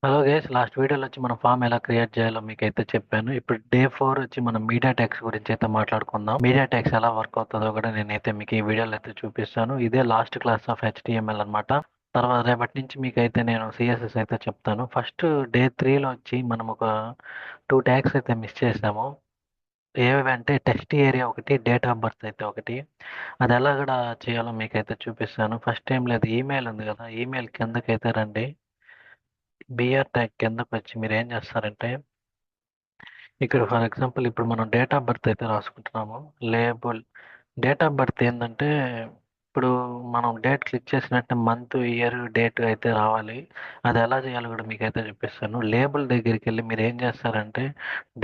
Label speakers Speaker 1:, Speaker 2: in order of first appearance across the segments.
Speaker 1: Hello guys, last వీడియోలో వచ్చి మనం ఫామ్ ఎలా క్రియేట్ చేయాలో మీకైతే చెప్పాను. ఇప్పుడు డే 4 వచ్చి మనం మీడియా ట్యాగ్స్ గురించి అయితే మాట్లాడుకుందాం. మీడియా ట్యాగ్స్ ఎలా వర్క్ అవుతుందో కూడా నేనైతే మీకు ఈ వీడియోలో అయితే చూపిస్తాను. ఇదే లాస్ట్ క్లాస్ ఆఫ్ హెచ్టిఎంఎల్ అనమాట. తర్వాత రేపటి నుంచి మీకైతే నేను సిఎస్ఎస్ అయితే చెప్తాను. ఫస్ట్ డే 3లో వచ్చి మనం ఒక 2 ట్యాగ్స్ అయితే మిస్ చేసాము. ఏవంటే టెస్ట్ ఏరియా ఒకటి, డేట్ ఆఫ్ బర్త్ అయితే ఒకటి. అది ఎలా కూడా చేయాలో మీకైతే చూపిస్తాను. ఫస్ట్ ఏం లేదు, ఈమెయిల్ ఉంది కదా, ఈమెయిల్ కిందకైతే రండి. బిఆర్ ట్యాగ్ కిందకు వచ్చి మీరు ఏం చేస్తారంటే, ఇక్కడ ఫర్ ఎగ్జాంపుల్ ఇప్పుడు మనం డేట్ ఆఫ్ బర్త్ అయితే రాసుకుంటున్నాము. లేబుల్ డేట్ ఆఫ్ బర్త్ ఏంటంటే, ఇప్పుడు మనం డేట్ క్లిక్ చేసినట్టు మంత్, ఇయర్, డేట్ అయితే రావాలి. అది ఎలా చేయాలో కూడా మీకు అయితే చూపిస్తాను. లేబుల్ దగ్గరికి వెళ్ళి మీరు ఏం చేస్తారంటే,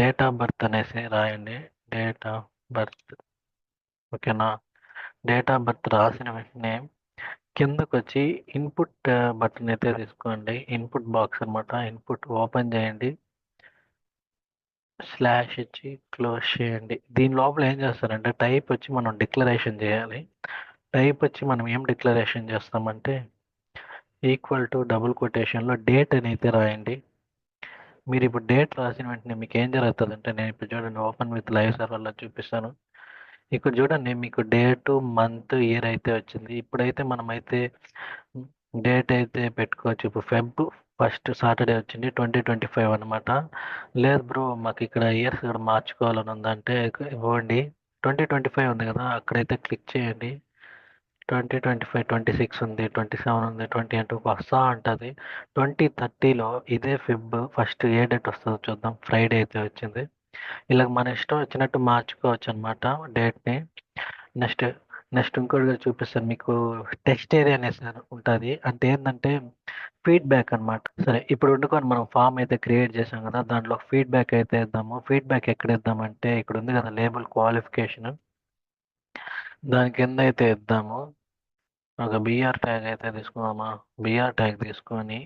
Speaker 1: డేట్ ఆఫ్ బర్త్ అనేసి రాయండి. డేట్ ఆఫ్ బర్త్, ఓకేనా? డేట్ ఆఫ్ బర్త్ రాసిన వెంటనే కిందకు వచ్చి ఇన్పుట్ బటన్ అయితే తీసుకోండి. ఇన్పుట్ బాక్స్ అనమాట. ఇన్పుట్ ఓపెన్ చేయండి, స్లాష్ ఇచ్చి క్లోజ్ చేయండి. దీని లోపల ఏం చేస్తారంటే, టైప్ వచ్చి మనం డిక్లరేషన్ చేయాలి. టైప్ వచ్చి మనం ఏం డిక్లరేషన్ చేస్తామంటే, ఈక్వల్ టు డబుల్ కొటేషన్లో డేట్ అని అయితే రాయండి. మీరు ఇప్పుడు డేట్ రాసిన వెంటనే మీకు ఏం జరుగుతుందంటే, నేను ఇప్పుడు చూడండి ఓపెన్ విత్ లైవ్ సర్వర్లో చూపిస్తాను. ఇక్కడ చూడండి మీకు డేటు, మంత్, ఇయర్ అయితే వచ్చింది. ఇప్పుడైతే మనమైతే డేట్ అయితే పెట్టుకోవచ్చు. ఇప్పుడు ఫెబ్ ఫస్ట్ సాటర్డే వచ్చింది 2025 అనమాట. లేదు బ్రో, మాకు ఇక్కడ ఇయర్స్ కూడా మార్చుకోవాలని ఉందంటే ఇవ్వండి. 2025 ఉంది కదా, అక్కడైతే క్లిక్ చేయండి. 2025, 26 ఉంది, 27 ఉంది, 20 అంటూ వస్తా ఉంటుంది. 2030లో ఇదే ఫెబ్ ఫస్ట్ ఏ డేట్ వస్తుందో చూద్దాం. ఫ్రైడే అయితే వచ్చింది. ఇలా మన ఇష్టం వచ్చినట్టు మార్చుకోవచ్చు అనమాట డేట్ని. నెక్స్ట్ నెక్స్ట్ ఇంకోటిగా చూపిస్తాను మీకు. టెక్స్ట్ ఏరియా అనేసి ఉంటుంది. అంటే ఏంటంటే ఫీడ్బ్యాక్ అనమాట. సరే, ఇప్పుడు వండుకొని మనం ఫామ్ అయితే క్రియేట్ చేసాం కదా, దాంట్లో ఫీడ్బ్యాక్ అయితే ఇద్దాము. ఫీడ్బ్యాక్ ఎక్కడ ఇద్దామంటే, ఇక్కడ ఉంది కదా లేబుల్ క్వాలిఫికేషన్, దాని కింద అయితే ఇద్దాము. ఒక బిఆర్ ట్యాగ్ అయితే తీసుకుందామా. బిఆర్ ట్యాగ్ తీసుకొని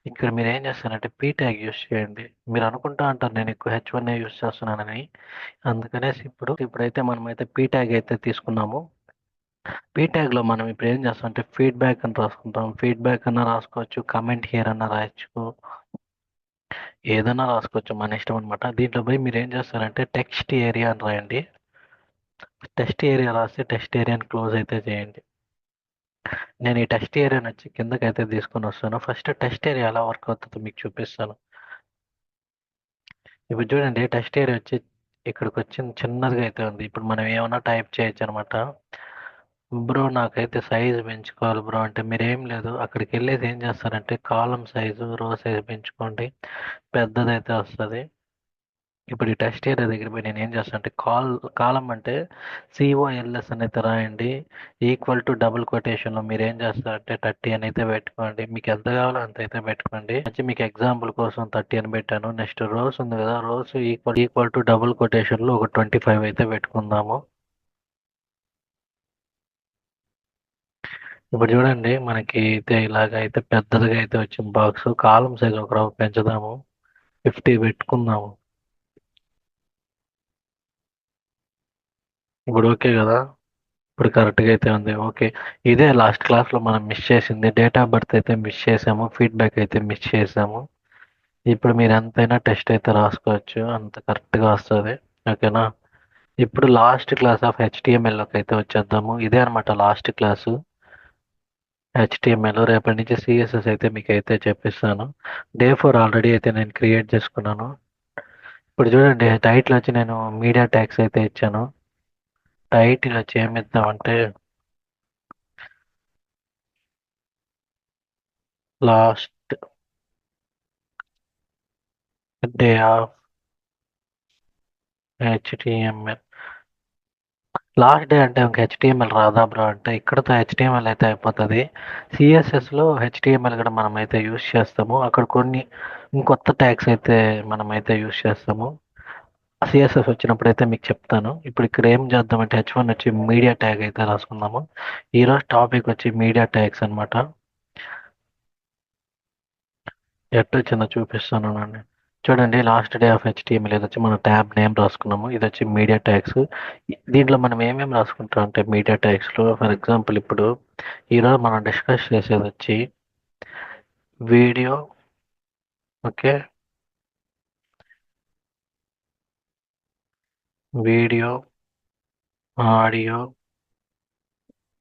Speaker 1: ఇక్కడ మీరు ఏం చేస్తారంటే పీ ట్యాగ్ యూస్ చేయండి. మీరు అనుకుంటా అంటారు నేను ఎక్కువ H1 యూస్ చేస్తున్నానని. అందుకనేసి ఇప్పుడైతే మనమైతే పీ ట్యాగ్ అయితే తీసుకున్నాము. పీ ట్యాగ్లో మనం ఇప్పుడు ఏం చేస్తాం అంటే ఫీడ్బ్యాక్ అని రాసుకుంటాం. ఫీడ్బ్యాక్ అన్న రాసుకోవచ్చు, కమెంట్ హియర్ అన్న రాయొచ్చు, ఏదైనా రాసుకోవచ్చు, మన ఇష్టం అనమాట. దీంట్లో పోయి మీరు ఏం చేస్తారంటే టెక్స్ట్ ఏరియా అని రాయండి. టెక్స్ట్ ఏరియా రాస్తే టెక్స్ట్ ఏరియాని క్లోజ్ అయితే చేయండి. నేను ఈ టెక్స్ట్ ఏరియాని వచ్చి కిందకైతే తీసుకొని వస్తాను. ఫస్ట్ టెక్స్ట్ ఏరియా ఎలా వర్క్ అవుతుందో మీకు చూపిస్తాను. ఇప్పుడు చూడండి, టెక్స్ట్ ఏరియా వచ్చి ఇక్కడికి వచ్చింది, చిన్నదిగా అయితే ఉంది. ఇప్పుడు మనం ఏమైనా టైప్ చేయొచ్చు అనమాట. బ్రో నాకైతే సైజు పెంచుకోవాలి బ్రో అంటే, మీరు ఏం లేదు, అక్కడికి వెళ్ళేది ఏం చేస్తారంటే కాలం సైజు, రో సైజు పెంచుకోండి, పెద్దదైతే వస్తుంది. ఇప్పుడు ఈ టెక్స్ట్ ఏరియా దగ్గర పోయి నేను ఏం చేస్తాను అంటే, కాలం అంటే COLS అని అయితే రాయండి. ఈక్వల్ టు డబుల్ కొటేషన్లో మీరు ఏం చేస్తారంటే 30 అని అయితే పెట్టుకోండి. మీకు ఎంత కావాలో అంత అయితే పెట్టుకోండి. వచ్చి మీకు ఎగ్జాంపుల్ కోసం 30 అని పెట్టాను. నెక్స్ట్ రోస్ ఉంది కదా, రోస్ ఈక్వల్ టు డబుల్ కొటేషన్లో ఒక 25 అయితే పెట్టుకుందాము. ఇప్పుడు చూడండి మనకి అయితే ఇలాగ అయితే పెద్దదిగా అయితే వచ్చింది బాక్స్. కాలం సైజ్ ఒక రవ్వ పెంచుదాము, 50 పెట్టుకుందాము. ఇప్పుడు ఓకే కదా, ఇప్పుడు కరెక్ట్గా అయితే ఉంది. ఓకే, ఇదే లాస్ట్ క్లాస్లో మనం మిస్ చేసింది. డేట్ ఆఫ్ బర్త్ అయితే మిస్ చేసాము, ఫీడ్బ్యాక్ అయితే మిస్ చేసాము. ఇప్పుడు మీరు ఎంతైనా టెస్ట్ అయితే రాసుకోవచ్చు, అంత కరెక్ట్గా వస్తుంది. ఓకేనా? ఇప్పుడు లాస్ట్ క్లాస్ ఆఫ్ హెచ్టిఎంఎల్లోకి అయితే వచ్చేద్దాము. ఇదే అనమాట లాస్ట్ క్లాసు హెచ్టిఎంఎల్. రేపటి నుంచి సిఎస్ఎస్ అయితే మీకు అయితే చెప్పిస్తాను. డే 4 ఆల్రెడీ అయితే నేను క్రియేట్ చేసుకున్నాను. ఇప్పుడు చూడండి, టైటిల్ వచ్చి నేను మీడియా ట్యాగ్స్ అయితే ఇచ్చాను. టైటిల్ వచ్చి ఏమి ఇద్దామంటే, last day of HTML. Last day అంటే ఇంక హెచ్టిఎంఎల్ రాదా బ్రో అంటే, ఇక్కడతో హెచ్టిఎంఎల్ అయితే అయిపోతుంది. సిఎస్ఎస్లో హెచ్టిఎంఎల్ కూడా మనం అయితే యూస్ చేస్తాము. అక్కడ కొన్ని ఇంకొత్త ట్యాగ్స్ అయితే మనం అయితే యూస్ చేస్తాము. సిఎస్ఎస్ వచ్చినప్పుడు అయితే మీకు చెప్తాను. ఇప్పుడు ఇక్కడ ఏం చేద్దామంటే H1 వచ్చి మీడియా ట్యాగ్ అయితే రాసుకుందాము. ఈరోజు టాపిక్ వచ్చి మీడియా ట్యాగ్స్ అనమాట. ఎట్టు వచ్చిందో చూపిస్తాను అండి. చూడండి, లాస్ట్ డే ఆఫ్ హెచ్టిఎంఎల్ ఇది వచ్చి మన ట్యాబ్ నేమ్ రాసుకున్నాము. ఇది వచ్చి మీడియా ట్యాగ్స్. దీంట్లో మనం ఏమేమి రాసుకుంటాం అంటే మీడియా ట్యాగ్స్లో ఫర్ ఎగ్జాంపుల్ ఇప్పుడు ఈరోజు మనం డిస్కస్ చేసేది వచ్చి video okay. Video, audio,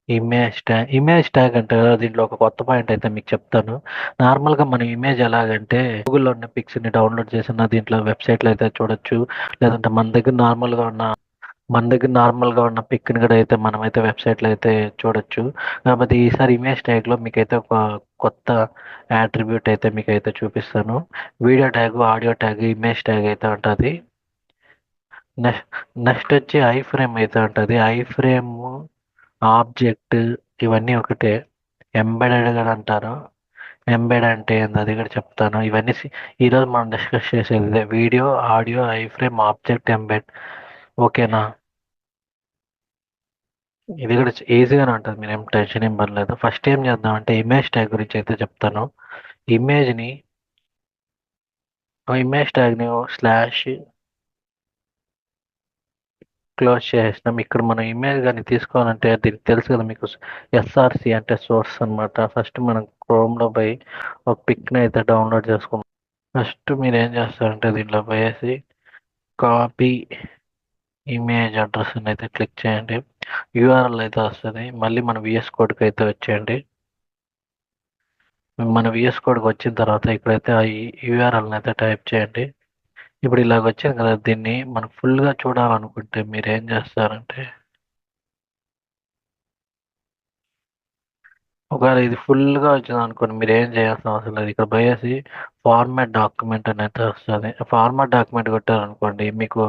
Speaker 1: image tag అంటే కదా, దీంట్లో ఒక కొత్త పాయింట్ అయితే మీకు చెప్తాను. నార్మల్గా మనం ఇమేజ్ ఎలాగంటే గూగుల్లో ఉన్న పిక్స్ని డౌన్లోడ్ చేసిన దీంట్లో వెబ్సైట్లో అయితే చూడొచ్చు. లేదంటే మన దగ్గర నార్మల్గా ఉన్న పిక్ని కూడా అయితే మనమైతే వెబ్సైట్లో అయితే చూడొచ్చు. కాబట్టి ఈసారి ఇమేజ్ ట్యాగ్లో మీకైతే ఒక కొత్త యాట్రిబ్యూట్ అయితే మీకైతే చూపిస్తాను. Video tag, audio tag, image tag అయితే ఉంటుంది. నెక్స్ట్ వచ్చి ఐ ఫ్రేమ్ అయితే ఉంటుంది. ఐ ఫ్రేమ్, ఆబ్జెక్ట్, ఇవన్నీ ఒకటే. ఎంబెడెడ్ కూడా అంటారు. ఎంబెడ్ అంటే ఏంది అది కూడా చెప్తాను. ఇవన్నీ ఈరోజు మనం డిస్కస్ చేసేది ఇదే. Video, audio, I frame, object, embed. ఓకేనా? ఇది కూడా ఈజీగానే ఉంటుంది, మీరు ఏం టెన్షన్ ఏం పర్లేదు. ఫస్ట్ ఏం చేద్దాం అంటే ఇమేజ్ ట్యాగ్ గురించి అయితే చెప్తాను. ఇమేజ్ని ఇమేజ్ ట్యాగ్ని స్లాష్ క్లోజ్ చేసేసినాం. ఇక్కడ మనం ఇమేజ్ కానీ తీసుకోవాలంటే దీనికి తెలుసు కదా మీకు, ఎస్ఆర్సి అంటే సోర్స్ అనమాట. ఫస్ట్ మనం క్రోమ్లో పోయి ఒక పిక్ని అయితే డౌన్లోడ్ చేసుకుందాం. ఫస్ట్ మీరు ఏం చేస్తారంటే దీంట్లో పోయేసి కాపీ ఇమేజ్ అడ్రస్ అయితే క్లిక్ చేయండి. యూఆర్ఎల్ అయితే వస్తుంది. మళ్ళీ మన విఎస్ కోడ్కి అయితే వచ్చేయండి. మన విఎస్ కోడ్కి వచ్చిన తర్వాత ఇక్కడైతే ఆ యూఆర్ఎల్ని అయితే టైప్ చేయండి. ఇప్పుడు ఇలాగ వచ్చింది కదా, దీన్ని మనం ఫుల్గా చూడాలనుకుంటే మీరు ఏం చేస్తారంటే, ఒకవేళ ఇది ఫుల్గా వచ్చింది అనుకోండి, మీరు ఏం చేయాల్సిన అవసరం లేదు. ఇక్కడ పోయేసి ఫార్మాట్ డాక్యుమెంట్ అని అయితే వస్తుంది. ఫార్మాట్ డాక్యుమెంట్ కొట్టారనుకోండి, మీకు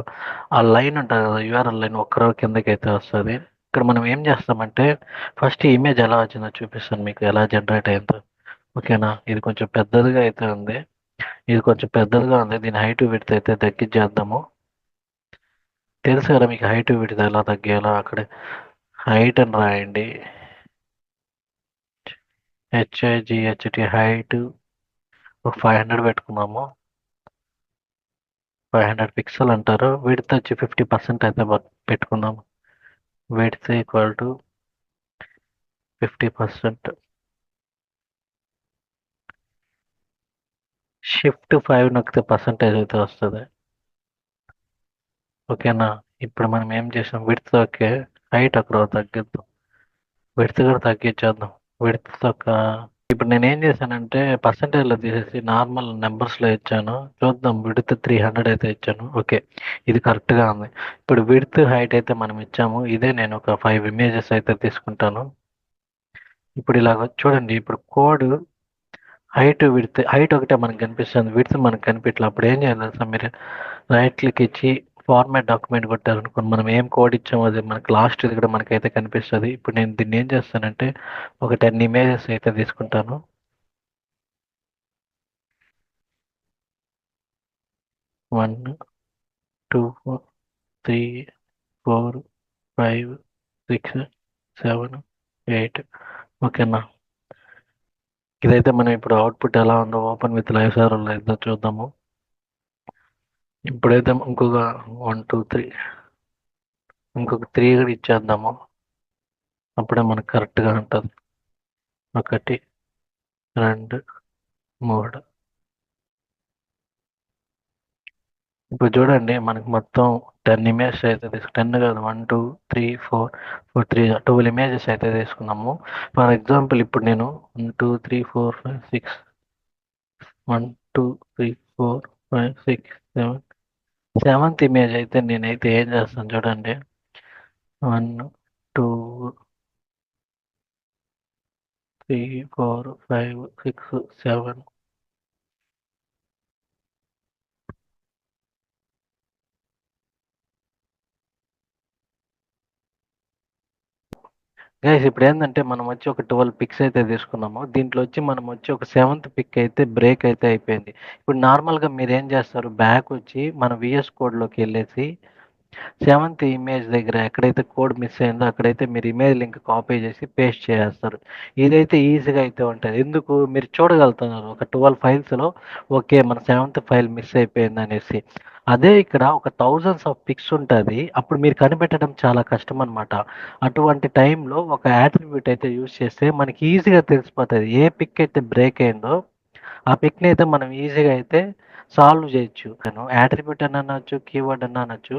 Speaker 1: ఆ లైన్ ఉంటుంది కదా, యూఆర్ఎల్ లైన్ ఒక్కరో కిందకి అయితే వస్తుంది. ఇక్కడ మనం ఏం చేస్తామంటే ఫస్ట్ ఇమేజ్ ఎలా వచ్చిందో చూపిస్తాను మీకు, ఎలా జనరేట్ అయిందో. ఓకేనా? ఇది కొంచెం పెద్దదిగా అయితే ఉంది. దీని హైట్ విడ్త్ అయితే తగ్గించేద్దాము. తెలుసు కదా మీకు హైట్ విడ్త్ ఎలా తగ్గాలో. అక్కడ హైట్ అని రాయండి. HIGHT హైట్ ఒక 500 పెట్టుకున్నాము. 500 పిక్సెల్ అంటారు. విడ్త్ వచ్చి 50% అయితే పెట్టుకుందాము. Width equal to 50%. Shift 5 నొక్కితే పర్సంటేజ్ అయితే వస్తుంది. ఓకేనా? ఇప్పుడు మనం ఏం చేసాం, విడ్త్ ఓకే, హైట్ అక్కడ తగ్గిద్దాం. విడ్త్ కూడా తగ్గించేద్దాం. విడ్త్ ఒక ఇప్పుడు నేను ఏం చేశానంటే పర్సంటేజ్లో తీసేసి నార్మల్ నెంబర్స్లో ఇచ్చాను. చూద్దాం, విడ్త్ 300 అయితే ఇచ్చాను. ఓకే, ఇది కరెక్ట్గా ఉంది. ఇప్పుడు విడ్త్ హైట్ అయితే మనం ఇచ్చాము. ఇదే నేను ఒక 5 ఇమేజెస్ అయితే తీసుకుంటాను. ఇప్పుడు ఇలాగ చూడండి, ఇప్పుడు కోడ్ హైట్ ఒకటే మనకు కనిపిస్తుంది, విడ్త్ మనకు కనిపించలేదు. అప్పుడు ఏం చేయాలి తెలుసా, మీరు రైట్ క్లిక్ ఇచ్చి ఫార్మాట్ డాక్యుమెంట్ కొట్టారనుకోండి, మనం ఏం కోడ్ ఇచ్చామో అది మనకి లాస్ట్ ఇది కూడా మనకైతే కనిపిస్తుంది. ఇప్పుడు నేను దీన్ని ఏం చేస్తానంటే ఒక 10 ఇమేజెస్ అయితే తీసుకుంటాను. 1, 2, 3, 4, 5, 6, 7, 8. ఓకేనా? ఇదైతే మనం ఇప్పుడు అవుట్పుట్ ఎలా ఉందో ఓపెన్ విత్ లైవ్ సర్వర్లో అయితే చూద్దాము. ఇప్పుడైతే ఇంకొక 1, 2, 3 ఇంకొక 3 కూడా ఇచ్చేద్దాము. అప్పుడే మనకు కరెక్ట్గా ఉంటుంది. 1, 2, 3. ఇప్పుడు చూడండి, మనకి మొత్తం 10 ఇమేజెస్ అయితే 10 కాదు, 1, 2, 3, 4, 3 12 ఇమేజెస్ అయితే తీసుకున్నాము. ఫర్ ఎగ్జాంపుల్ ఇప్పుడు నేను 1, 2, 3, 4, 5, 6 1, 2, 3, 4, 5, 6, 7 సెవెంత్ ఇమేజ్ అయితే నేనైతే ఏం చేస్తాను చూడండి. 1, 2, 3, 4, 5, 6, 7. గైస్ ఇప్పుడు ఏంటంటే మనం వచ్చి ఒక 12 పిక్స్ అయితే తీసుకున్నాము. దీంట్లో వచ్చి మనం వచ్చి ఒక సెవెంత్ పిక్ అయితే బ్రేక్ అయితే అయిపోయింది. ఇప్పుడు నార్మల్గా మీరు ఏం చేస్తారు, బ్యాక్ వచ్చి మన విఎస్ కోడ్లోకి వెళ్ళేసి సెవెంత్ ఇమేజ్ దగ్గర ఎక్కడైతే కోడ్ మిస్ అయిందో అక్కడైతే మీరు ఇమేజ్ లింక్ కాపీ చేసి పేస్ట్ చేస్తారు. ఇదైతే ఈజీగా అయితే ఉంటుంది. ఎందుకు, మీరు చూడగలుగుతున్నారు ఒక 12 ఫైల్స్లో ఓకే మన సెవెంత్ ఫైల్ మిస్ అయిపోయింది అనేసి. అదే ఇక్కడ ఒక థౌజండ్స్ ఆఫ్ పిక్స్ ఉంటుంది, అప్పుడు మీరు కనిపెట్టడం చాలా కష్టం అనమాట. అటువంటి టైంలో ఒక యాట్రిబ్యూట్ అయితే యూజ్ చేస్తే మనకి ఈజీగా తెలిసిపోతుంది ఏ పిక్ అయితే బ్రేక్ అయిందో ఆ పిక్ని అయితే మనం ఈజీగా అయితే సాల్వ్ చేయొచ్చు. యాట్రిబ్యూట్ అని అనొచ్చు, కీవర్డ్ అని అనొచ్చు.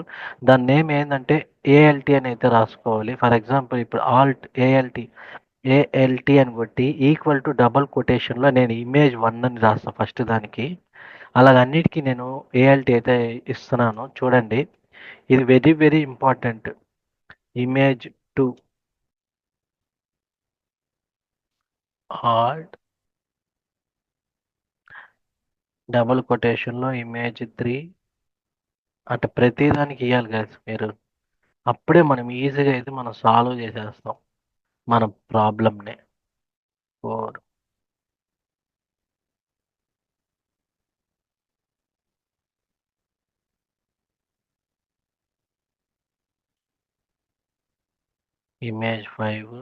Speaker 1: దాని నేమ్ ఏంటంటే ఏఎల్టీ అని అయితే రాసుకోవాలి. ఫర్ ఎగ్జాంపుల్ ఇప్పుడు ఆల్ట్ ఏఎల్టీ అని కొట్టి ఈక్వల్ టు డబుల్ కొటేషన్లో నేను ఇమేజ్ 1 అని రాస్తాను ఫస్ట్ దానికి. అలాగ అన్నిటికీ నేను ఏఎల్టీ అయితే ఇస్తున్నాను చూడండి. ఇది very very important. Image 2 alt double కొటేషన్లో ఇమేజ్ 3 అట్లా ప్రతిదానికి ఇవ్వాలి గైస్ మీరు. అప్పుడే మనం ఈజీగా అయితే మనం సాల్వ్ చేసేస్తాం మన ప్రాబ్లమ్ని. 4 image 5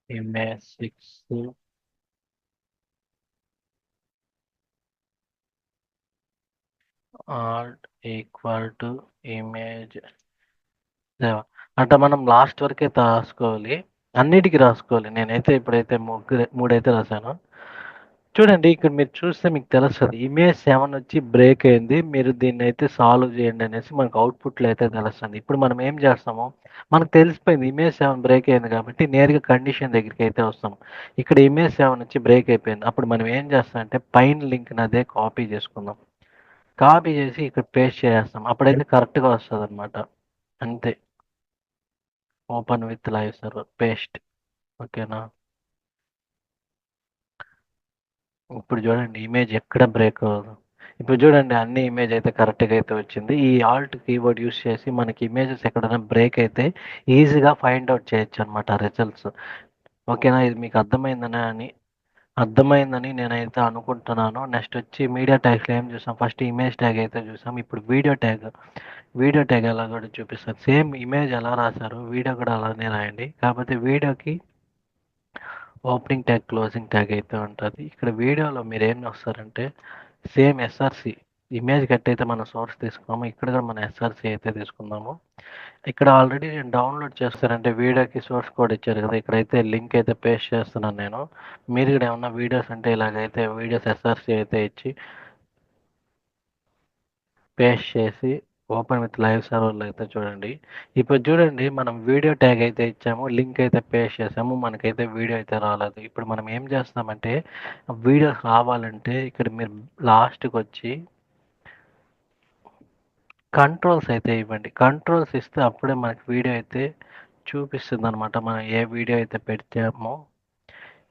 Speaker 1: image 6 Alt equal to image 7 అంటే మనం లాస్ట్ వరకే రాసుకోవాలి. అన్నిటికీ రాసుకోవాలి. నేనైతే ఇప్పుడైతే మూడైతే రాశాను. చూడండి ఇక్కడ మీరు చూస్తే మీకు తెలుస్తుంది. ఇమేజ్ 7 వచ్చి బ్రేక్ అయింది. మీరు దీన్ని అయితే సాల్వ్ చేయండి అనేసి మనకు అవుట్పుట్లో అయితే తెలుస్తుంది. ఇప్పుడు మనం ఏం చేస్తాము, మనకు తెలిసిపోయింది ఇమేజ్ 7 బ్రేక్ అయింది కాబట్టి నేరుగా కండిషన్ దగ్గరికి అయితే వస్తాం. ఇక్కడ ఇమేజ్ 7 వచ్చి బ్రేక్ అయిపోయింది. అప్పుడు మనం ఏం చేస్తామంటే పైన లింక్ని అదే కాపీ చేసుకుందాం. కాపీ చేసి ఇక్కడ పేస్ట్ చేస్తాం. అప్పుడైతే కరెక్ట్గా వస్తుంది అనమాట. అంతే. Open with live server paste. ఓకేనా. ఇప్పుడు చూడండి ఇమేజ్ ఎక్కడ బ్రేక్ అవ్వదు. ఇప్పుడు చూడండి అన్ని ఇమేజ్ అయితే కరెక్ట్గా అయితే వచ్చింది. ఈ ఆల్ట్ కీబోర్డ్ యూస్ చేసి మనకి ఇమేజెస్ ఎక్కడైనా బ్రేక్ అయితే ఈజీగా ఫైండ్ అవుట్ చేయొచ్చు అనమాట రిజల్ట్స్. ఓకేనా. ఇది మీకు అర్థమైందని నేనైతే అనుకుంటున్నాను. నెక్స్ట్ వచ్చి మీడియా ట్యాగ్స్లో ఏం చూసాం, ఫస్ట్ ఇమేజ్ ట్యాగ్ అయితే చూసాం. ఇప్పుడు వీడియో ట్యాగ్ ఎలా కూడా చూపిస్తాను. సేమ్ ఇమేజ్ ఎలా రాశారు వీడియో కూడా అలానే రాయండి. కాకపోతే వీడియోకి ఓపెనింగ్ ట్యాగ్ క్లోజింగ్ ట్యాగ్ అయితే ఉంటుంది. ఇక్కడ వీడియోలో మీరు ఏం వస్తారంటే సేమ్ ఎస్ఆర్సి ఇమేజ్ కట్ అయితే మనం సోర్స్ తీసుకున్నాము. ఇక్కడ కూడా మనం ఎస్ఆర్సి అయితే తీసుకుందాము. ఇక్కడ ఆల్రెడీ నేను డౌన్లోడ్ చేస్తానంటే వీడియోకి సోర్స్ కోడ్ ఇచ్చారు కదా, ఇక్కడైతే లింక్ అయితే పేస్ట్ చేస్తున్నాను నేను. మీరు కూడా ఏమన్నా వీడియోస్ అంటే ఇలాగైతే వీడియోస్ ఎస్ఆర్సి అయితే ఇచ్చి పేస్ట్ చేసి ఓపెన్ విత్ లైవ్ సర్వర్లో అయితే చూడండి. ఇప్పుడు చూడండి మనం వీడియో ట్యాగ్ అయితే ఇచ్చాము, లింక్ అయితే పేస్ట్ చేసాము, మనకైతే వీడియో అయితే రాలేదు. ఇప్పుడు మనం ఏం చేస్తామంటే వీడియోస్ రావాలంటే ఇక్కడ మీరు లాస్ట్కి వచ్చి కంట్రోల్స్ అయితే ఇవ్వండి. కంట్రోల్స్ ఇస్తే అప్పుడే మనకి వీడియో అయితే చూపిస్తుంది అనమాట. మనం ఏ వీడియో అయితే పెట్టామో.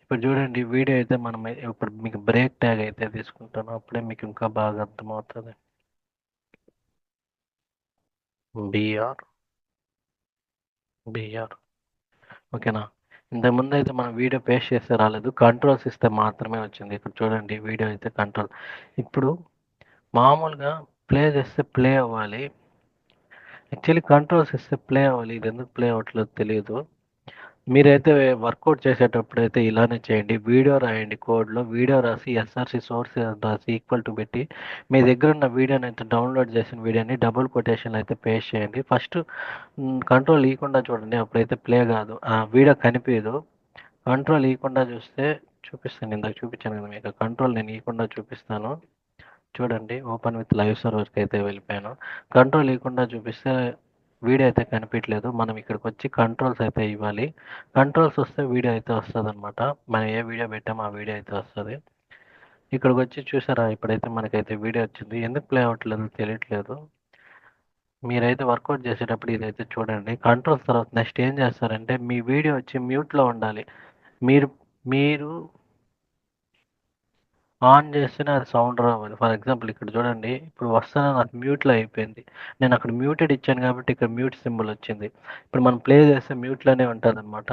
Speaker 1: ఇప్పుడు చూడండి వీడియో అయితే మనం ఇప్పుడు మీకు బ్రేక్ ట్యాగ్ అయితే తీసుకుంటాను. అప్పుడే మీకు ఇంకా బాగా అర్థమవుతుంది. బిఆర్ బిఆర్ ఓకేనా. ఇంతకుముందు అయితే మనం వీడియో పేస్ట్ చేస్తే రాలేదు, కంట్రోల్స్ ఇస్తే మాత్రమే వచ్చింది. ఇప్పుడు చూడండి వీడియో అయితే కంట్రోల్. ఇప్పుడు మామూలుగా ప్లే చేస్తే ప్లే అవ్వాలి. యాక్చువల్లీ కంట్రోల్స్ ఇస్తే ప్లే అవ్వాలి. ఇది ఎందుకు ప్లే అవ్వట్లేదు తెలియదు. మీరైతే వర్కౌట్ చేసేటప్పుడు అయితే ఇలానే చేయండి. వీడియో రాయండి, కోడ్లో వీడియో రాసి ఎస్ఆర్సి సోర్స్ రాసి ఈక్వల్ టు పెట్టి మీ దగ్గర ఉన్న వీడియోని అయితే డౌన్లోడ్ చేసిన వీడియోని డబుల్ కొటేషన్ అయితే పేస్ట్ చేయండి. ఫస్ట్ కంట్రోల్ ఇవ్వకుండా చూడండి, అప్పుడైతే ప్లే కాదు, ఆ వీడియో కనిపించదు. కంట్రోల్ ఇవ్వకుండా చూస్తే చూపిస్తాను. ఇందాక చూపించాను కదా మీకు, కంట్రోల్ నేను ఇవ్వకుండా చూపిస్తాను. చూడండి ఓపెన్ విత్ లైవ్ సర్వర్కి అయితే వెళ్ళిపోయాను. కంట్రోల్ ఇవ్వకుండా చూపిస్తే వీడియో అయితే కనిపించలేదు. మనం ఇక్కడికి వచ్చి కంట్రోల్స్ అయితే ఇవ్వాలి. కంట్రోల్స్ వస్తే వీడియో అయితే వస్తుంది అనమాట. మనం ఏ వీడియో పెట్టామో ఆ వీడియో అయితే వస్తుంది. ఇక్కడికి వచ్చి చూసారా, ఇప్పుడైతే మనకైతే వీడియో వచ్చింది. ఎందుకు ప్లే అవ్వట్లేదు తెలియట్లేదు. మీరైతే వర్కౌట్ చేసేటప్పుడు ఇదైతే చూడండి. కంట్రోల్స్ తర్వాత నెక్స్ట్ ఏం చేస్తారంటే మీ వీడియో వచ్చి మ్యూట్లో ఉండాలి. మీరు మీరు ఆన్ చేస్తేనే అది సౌండ్ రావాలి. ఫర్ ఎగ్జాంపుల్ ఇక్కడ చూడండి, ఇప్పుడు వస్తానే నాకు మ్యూట్లో అయిపోయింది. నేను అక్కడ మ్యూటెడ్ ఇచ్చాను కాబట్టి ఇక్కడ మ్యూట్ సింబల్ వచ్చింది. ఇప్పుడు మనం ప్లే చేస్తే మ్యూట్లోనే ఉంటుంది అనమాట.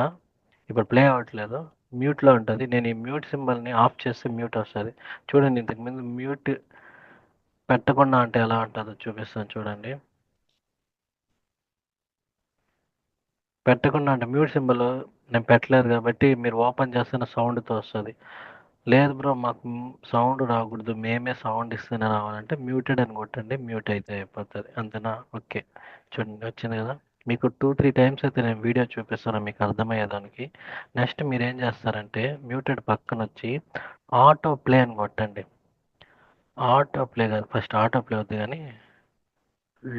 Speaker 1: ఇప్పుడు ప్లే అవ్వట్లేదు, మ్యూట్లో ఉంటుంది. నేను ఈ మ్యూట్ సింబల్ని ఆఫ్ చేస్తే మ్యూట్ వస్తుంది. చూడండి ఇంతకుముందు మ్యూట్ పెట్టకుండా అంటే ఎలా ఉంటుందో చూపిస్తాను చూడండి. పెట్టకుండా అంటే మ్యూట్ సింబల్ నేను పెట్టలేదు కాబట్టి మీరు ఓపెన్ చేస్తేనే సౌండ్తో వస్తుంది. లేదు బ్రో మాకు సౌండ్ రాకూడదు, మేమే సౌండ్ ఇస్తేనే రావాలంటే మ్యూటెడ్ అని కొట్టండి, మ్యూట్ అయితే అయిపోతుంది. అంతేనా. ఓకే చూడండి వచ్చింది కదా. మీకు 2-3 టైమ్స్ అయితే నేను వీడియో చూపిస్తాను మీకు అర్థమయ్యేదానికి. నెక్స్ట్ మీరేం చేస్తారంటే మ్యూటెడ్ పక్కనొచ్చి ఆటో ప్లే అని కొట్టండి. ఆటో ప్లే కాదు, ఫస్ట్ ఆటో ప్లే వద్దు కానీ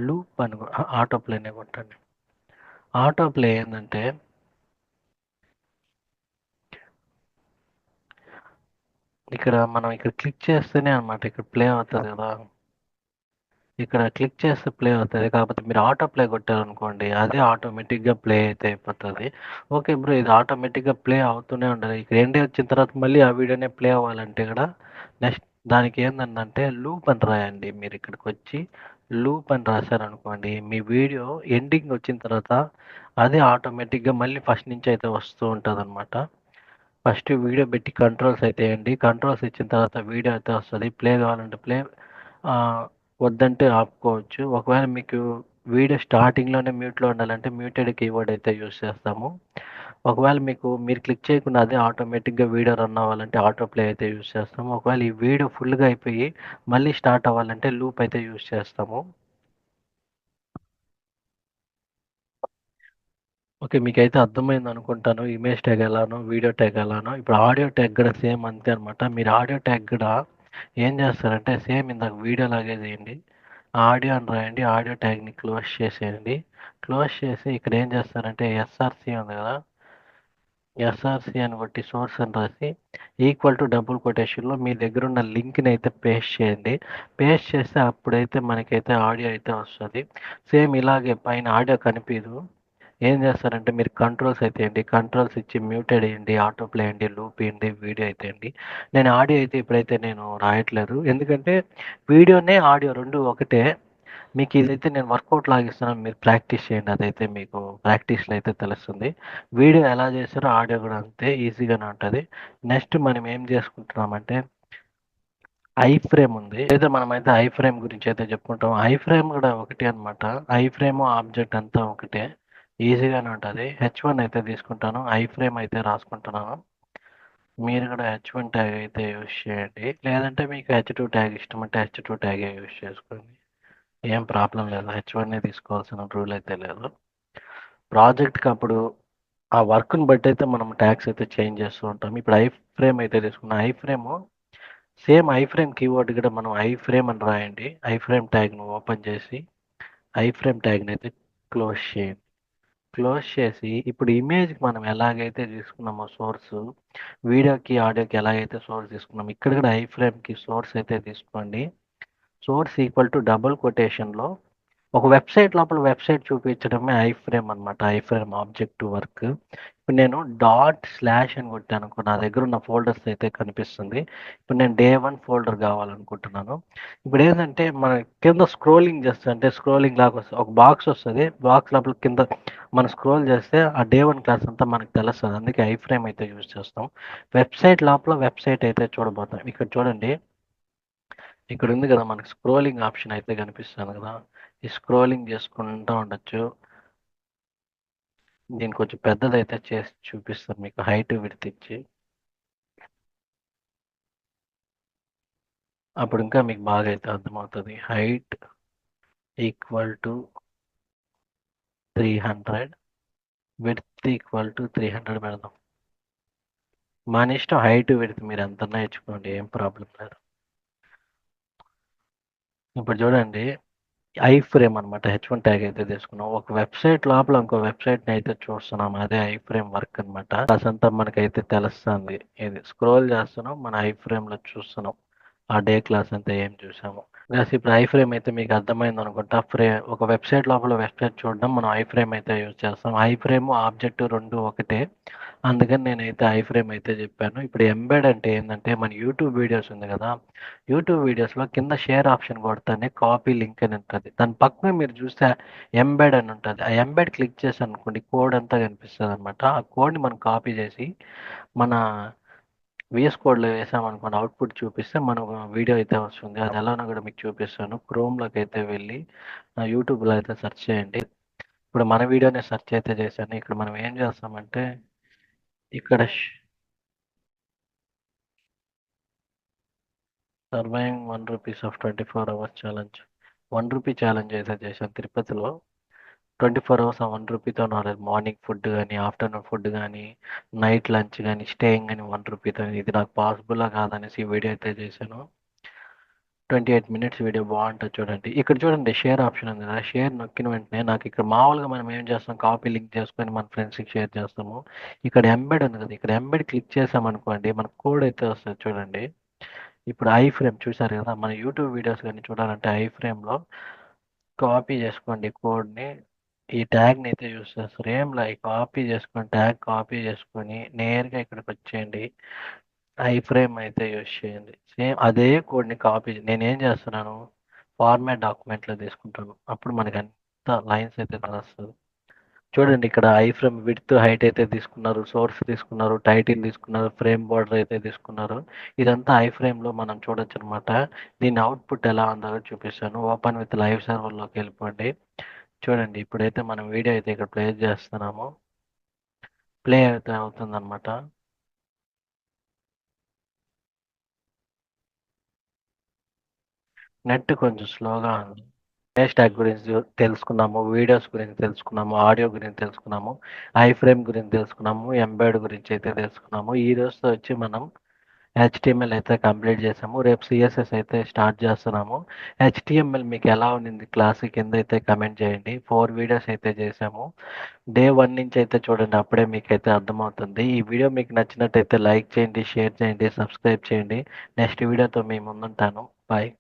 Speaker 1: లూప్ అని ఆటో ప్లేనే కొట్టండి. ఆటో ప్లే ఏంటంటే ఇక్కడ మనం ఇక్కడ క్లిక్ చేస్తేనే అనమాట ఇక్కడ ప్లే అవుతుంది కదా. ఇక్కడ క్లిక్ చేస్తే ప్లే అవుతుంది. కాకపోతే మీరు ఆటో ప్లే కొట్టారనుకోండి అదే ఆటోమేటిక్గా ప్లే అయితే అయిపోతుంది. ఓకే బ్రో, ఇది ఆటోమేటిక్గా ప్లే అవుతూనే ఉండదు. ఇక్కడ ఎండ్ వచ్చిన తర్వాత మళ్ళీ ఆ వీడియోనే ప్లే అవ్వాలంటే కూడా నెక్స్ట్ దానికి ఏంటంటే లూప్ అని రాయండి. మీరు ఇక్కడికి వచ్చి లూప్ అని రాశారనుకోండి మీ వీడియో ఎండింగ్ వచ్చిన తర్వాత అదే ఆటోమేటిక్గా మళ్ళీ ఫస్ట్ నుంచి అయితే వస్తూ ఉంటుంది అనమాట. ఫస్ట్ వీడియో పెట్టి కంట్రోల్స్ అయితే వేయండి. కంట్రోల్స్ ఇచ్చిన తర్వాత వీడియో అయితే వస్తుంది. ప్లే కావాలంటే ప్లే, వద్దంటే ఆపుకోవచ్చు. ఒకవేళ మీకు వీడియో స్టార్టింగ్లోనే మ్యూట్లో ఉండాలంటే మ్యూటెడ్ కీవర్డ్ అయితే యూస్ చేస్తాము. ఒకవేళ మీరు క్లిక్ చేయకుండా అదే ఆటోమేటిక్గా వీడియో రన్ అవ్వాలంటే ఆటో ప్లే అయితే యూస్ చేస్తాము. ఒకవేళ ఈ వీడియో ఫుల్గా అయిపోయి మళ్ళీ స్టార్ట్ అవ్వాలంటే లూప్ అయితే యూస్ చేస్తాము. ఓకే, మీకైతే అర్థమైంది అనుకుంటాను. ఇమేజ్ ట్యాగ్ ఎలానో వీడియో ట్యాగ్ ఎలానో ఇప్పుడు ఆడియో ట్యాగ్ కూడా సేమ్ అంతే అనమాట. మీరు ఆడియో ట్యాగ్ కూడా ఏం చేస్తారంటే సేమ్ ఇందాక వీడియో లాగే చేయండి. ఆడియో అని రాయండి. ఆడియో ట్యాగ్ని క్లోజ్ చేసేయండి. క్లోజ్ చేసి ఇక్కడ ఏం చేస్తారంటే ఎస్ఆర్సి ఉంది కదా, ఎస్ఆర్సి అని కొట్టి సోర్స్ అని రాసి ఈక్వల్ టు డబుల్ కొటేషన్లో మీ దగ్గర ఉన్న లింక్ని అయితే పేస్ట్ చేయండి. పేస్ట్ చేస్తే అప్పుడైతే మనకైతే ఆడియో అయితే వస్తుంది. సేమ్ ఇలాగే పైన ఆడియో కనిపించదు. ఏం చేస్తారంటే మీరు కంట్రోల్స్ అయితే వేయండి. కంట్రోల్స్ ఇచ్చి మ్యూటెడ్ వేయండి, ఆటో ప్లే వేయండి, లూప్ వేయండి, వీడియో అయితే వేయండి. నేను ఆడియో అయితే ఇప్పుడైతే నేను రాయట్లేదు, ఎందుకంటే వీడియోనే ఆడియో రెండు ఒకటే. మీకు ఇదైతే నేను వర్కౌట్ లాగిస్తున్నాను, మీరు ప్రాక్టీస్ చేయండి. అదైతే మీకు ప్రాక్టీస్లో అయితే తెలుస్తుంది. వీడియో ఎలా చేస్తారో ఆడియో కూడా అంతే ఈజీగానే ఉంటుంది. నెక్స్ట్ మనం ఏం చేసుకుంటున్నామంటే ఐ ఫ్రేమ్ ఉంది. అయితే మనమైతే ఐ ఫ్రేమ్ గురించి అయితే చెప్పుకుంటాం. ఐ ఫ్రేమ్ కూడా ఒకటి అనమాట. ఐ ఫ్రేమ్ ఆబ్జెక్ట్ అంతా ఒకటే, ఈజీగానే ఉంటుంది. H1 అయితే తీసుకుంటాను, ఐ ఫ్రేమ్ అయితే రాసుకుంటున్నాను. మీరు కూడా H1 ట్యాగ్ అయితే యూస్ చేయండి. లేదంటే మీకు H2 ట్యాగ్ ఇష్టం అంటే H2 ట్యాగే యూస్ చేసుకోండి. ఏం ప్రాబ్లం లేదు. H1 తీసుకోవాల్సిన రూల్ అయితే లేదు. ప్రాజెక్ట్కి అప్పుడు ఆ వర్క్ని బట్టి అయితే మనం ట్యాగ్స్ అయితే చేంజ్ చేస్తూ ఉంటాం. ఇప్పుడు ఐ ఫ్రేమ్ అయితే తీసుకున్నాం. I frame same I frame keyword కూడా మనం ఐ ఫ్రేమ్ అని రాయండి. ఐ ఫ్రేమ్ ట్యాగ్ను ఓపెన్ చేసి ఐ ఫ్రేమ్ ట్యాగ్ని అయితే క్లోజ్ చేయండి. క్లోజ్ చేసి ఇప్పుడు ఇమేజ్కి మనం ఎలాగైతే తీసుకున్నామో సోర్స్, వీడియోకి ఆడియోకి ఎలాగైతే సోర్స్ తీసుకున్నామో ఇక్కడ కూడా ఐ ఫ్రేమ్కి సోర్స్ అయితే తీసుకోండి. సోర్స్ ఈక్వల్ టు డబుల్ కొటేషన్లో ఒక వెబ్సైట్ లోపల వెబ్సైట్ చూపించడమే ఐ ఫ్రేమ్ అనమాట. I frame object work. ఇప్పుడు నేను డాట్ స్లాష్ అని కొట్టాను అనుకో, నా దగ్గర ఉన్న ఫోల్డర్స్ అయితే కనిపిస్తుంది. ఇప్పుడు నేను day 1 ఫోల్డర్ కావాలనుకుంటున్నాను. ఇప్పుడు ఏంటంటే మన కింద స్క్రోలింగ్ చేస్తే అంటే స్క్రోలింగ్ లాగా వస్తుంది, ఒక బాక్స్ వస్తుంది. బాక్స్ లోపల కింద మనం స్క్రోల్ చేస్తే ఆ day 1 క్లాస్ అంతా మనకు తెలుస్తుంది. అందుకే ఐ ఫ్రేమ్ అయితే యూజ్ చేస్తాం. వెబ్సైట్ లోపల వెబ్సైట్ అయితే చూడబోతాం. ఇక్కడ చూడండి, ఇక్కడ ఉంది కదా మనకి స్క్రోలింగ్ ఆప్షన్ అయితే కనిపిస్తుంది కదా. ఈ స్క్రోలింగ్ చేసుకుంటూ ఉండొచ్చు. దీన్ని కొంచెం పెద్దదైతే చేసి చూపిస్తాను మీకు, హైట్ విడ్త్ ఇచ్చి. అప్పుడు ఇంకా మీకు బాగా అయితే అర్థమవుతుంది. Height equal to 300, width equal to 300 పెడదాం. మన ఇష్టం, హైట్ విడ్త్ మీరు ఎంతన్నా ఇచ్చుకోండి, ఏం ప్రాబ్లం లేదు. ఇప్పుడు చూడండి, ఐ ఫ్రేమ్ అనమాట. H1 ట్యాగ్ అయితే తీసుకున్నాం. ఒక వెబ్సైట్ లోపల ఇంకో వెబ్సైట్ని అయితే చూస్తున్నాం, అదే ఐ ఫ్రేమ్ వర్క్ అనమాట. అసంతా మనకైతే తెలుస్తుంది. ఇది స్క్రోల్ చేస్తున్నాం, మన ఐ ఫ్రేమ్లో చూస్తున్నాం ఆ డే క్లాస్ అంతా ఏం చూసాము. ప్లస్ ఇప్పుడు ఐ ఫ్రేమ్ అయితే మీకు అర్థమైంది అనుకుంటా. ఒక వెబ్సైట్ లోపల వెబ్సైట్ చూడడం మనం ఐ ఫ్రేమ్ అయితే యూజ్ చేస్తాం. ఐ ఫ్రేమ్ ఆబ్జెక్ట్ రెండు ఒకటే, అందుకని నేనైతే ఐ ఫ్రేమ్ అయితే చెప్పాను. ఇప్పుడు ఎంబెడ్ అంటే ఏంటంటే మన యూట్యూబ్ వీడియోస్ ఉంది కదా, యూట్యూబ్ వీడియోస్లో కింద షేర్ ఆప్షన్ కొడితేనే కాపీ లింక్ అని ఉంటుంది. దాని పక్కన మీరు చూస్తే ఎంబెడ్ అని ఉంటుంది. ఆ ఎంబెడ్ క్లిక్ చేసి అనుకోండి కోడ్ అంతా కనిపిస్తుంది అనమాట. ఆ కోడ్ని మనం కాపీ చేసి మన విఎస్ కోడ్లో వేసామనుకోండి, అవుట్పుట్ చూపిస్తే మనకు వీడియో అయితే వస్తుంది. అది ఎలానో కూడా మీకు చూపిస్తాను. క్రోమ్లోకి అయితే వెళ్ళి యూట్యూబ్లో అయితే సెర్చ్ చేయండి. ఇప్పుడు మన వీడియోనే సెర్చ్ అయితే చేశాను. ఇక్కడ మనం ఏం చేస్తామంటే ఇక్కడ surviving ₹1 of 24 hours challenge, ₹1 challenge అయితే చేశాను తిరుపతిలో. 24 అవర్స్ ఆ 1 రూపీతో రాలేదు. మార్నింగ్ ఫుడ్ కానీ, ఆఫ్టర్నూన్ ఫుడ్ కానీ, నైట్ లంచ్ కానీ, స్టేయింగ్ కానీ 1 రూపీతో. ఇది నాకు పాసిబుల్లా కాదనేసి ఈ వీడియో అయితే చేశాను. 28 మినిట్స్ వీడియో బాగుంటుంది చూడండి. ఇక్కడ చూడండి షేర్ ఆప్షన్ ఉంది కదా, షేర్ నొక్కిన వెంటనే నాకు ఇక్కడ మామూలుగా మనం ఏం చేస్తాం, కాపీ లింక్ చేసుకొని మన ఫ్రెండ్స్కి షేర్ చేస్తాము. ఇక్కడ ఎంబెడ్ ఉంది కదా, ఇక్కడ ఎంబెడ్ క్లిక్ చేసామనుకోండి మనకు కోడ్ అయితే వస్తుంది చూడండి. ఇప్పుడు ఐ ఫ్రేమ్ చూసారు కదా, మన యూట్యూబ్ వీడియోస్ కానీ చూడాలంటే ఐ ఫ్రేమ్లో కాపీ చేసుకోండి కోడ్ని. ఈ ట్యాగ్ని అయితే యూస్ చేస్తారు. ఏం లే, కాపీ చేసుకొని ట్యాగ్ కాపీ చేసుకొని నేరుగా ఇక్కడికి వచ్చేయండి. ఐ ఫ్రేమ్ అయితే యూస్ చేయండి. సేమ్ అదే కోడ్ని కాపీ నేనేం చేస్తున్నాను, ఫార్మాట్ డాక్యుమెంట్లో తీసుకుంటాను. అప్పుడు మనకి అంత లైన్స్ అయితే కలుస్తుంది. చూడండి ఇక్కడ ఐ ఫ్రేమ్ విడ్త్ హైట్ అయితే తీసుకున్నారు, సోర్స్ తీసుకున్నారు, టైటిల్ తీసుకున్నారు, ఫ్రేమ్ బార్డర్ అయితే తీసుకున్నారు. ఇదంతా ఐ ఫ్రేమ్లో మనం చూడొచ్చు అనమాట. దీని అవుట్పుట్ ఎలా ఉందో చూపిస్తాను. ఓపెన్ విత్ లైవ్ సర్వర్లోకి వెళ్ళిపోండి. చూడండి ఇప్పుడైతే మనం వీడియో అయితే ఇక్కడ ప్లే చేస్తున్నాము. ప్లే అయితే అవుతుందన్నమాట. నెట్ కొంచెం స్లోగా ఉంది. హ్యాష్ ట్యాగ్ గురించి తెలుసుకున్నాము, వీడియోస్ గురించి తెలుసుకున్నాము, ఆడియో గురించి తెలుసుకున్నాము, ఐ ఫ్రేమ్ గురించి తెలుసుకున్నాము, ఎంబెడ్ గురించి అయితే తెలుసుకున్నాము. ఈ రోజుతో వచ్చి మనం హెచ్టిఎంఎల్ అయితే కంప్లీట్ చేసాము. రేపు సిఎస్ఎస్ అయితే స్టార్ట్ చేస్తున్నాము. హెచ్టిఎంఎల్ మీకు ఎలా ఉంది క్లాస్ కింద అయితే కమెంట్ చేయండి. 4 వీడియోస్ అయితే చేసాము. డే 1 నుంచి అయితే చూడండి, అప్పుడే మీకైతే అర్థమవుతుంది. ఈ వీడియో మీకు నచ్చినట్టయితే లైక్ చేయండి, షేర్ చేయండి, సబ్స్క్రైబ్ చేయండి. నెక్స్ట్ వీడియోతో మీ ముందుంటాను. బాయ్.